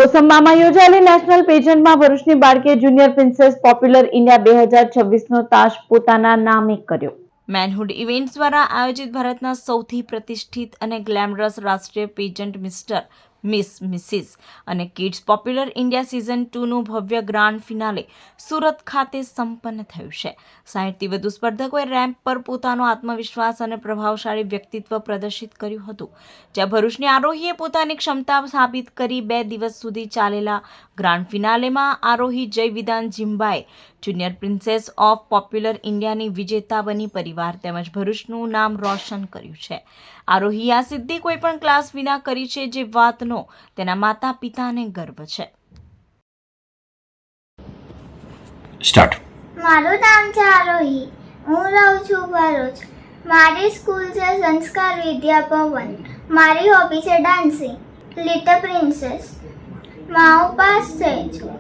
કોસંબામાં યોજાયેલી નેશનલ પેજન્ટમાં ભરૂચની બાળકીએ જુનિયર પ્રિન્સેસ પોપ્યુલર ઇન્ડિયા 2026નો તાજ પોતાના નામે કર્યો. મેનહુડ ઇવેન્ટ્સ દ્વારા આયોજિત ભારતના સૌથી પ્રતિષ્ઠિત અને ગ્લેમરસ રાષ્ટ્રીય પેજન્ટ મિસ, મિસિસ અને કિડ્સ પોપ્યુલર ઇન્ડિયા સિઝન 2નું ભવ્ય ગ્રાન્ડ ફિનાલે સુરત ખાતે સંપન્ન થયું છે. 60થી વધુ સ્પર્ધકોએ રેમ્પ પર પોતાનો આત્મવિશ્વાસ અને પ્રભાવશાળી વ્યક્તિત્વ પ્રદર્શિત કર્યું હતું. જ્યાં ભરૂચની આરોહીએ પોતાની ક્ષમતા સાબિત કરી 2 દિવસ સુધી ચાલેલા ગ્રાન્ડ ફિનાલેમાં આરોહી જય વિધાન ઝિમ્બાએ જુનિયર પ્રિન્સેસ ઓફ પોપ્યુલર ઇન્ડિયાની વિજેતા બની પરિવાર તેમજ ભરૂચનું નામ રોશન કર્યું છે. આરોહીએ આ સિદ્ધિ કોઈપણ ક્લાસ વિના કરી છે, જે વાતનો તેના માતા પિતાને ગર્વ છે. મારું નામ છે આરોહી. હું રહું છું ભરૂચ. મારી સ્કૂલ છે સંસ્કાર વિદ્યા ભવન. મારી હોબી છે ડાન્સિંગ. Little princess. હું પાસ થઈ છું.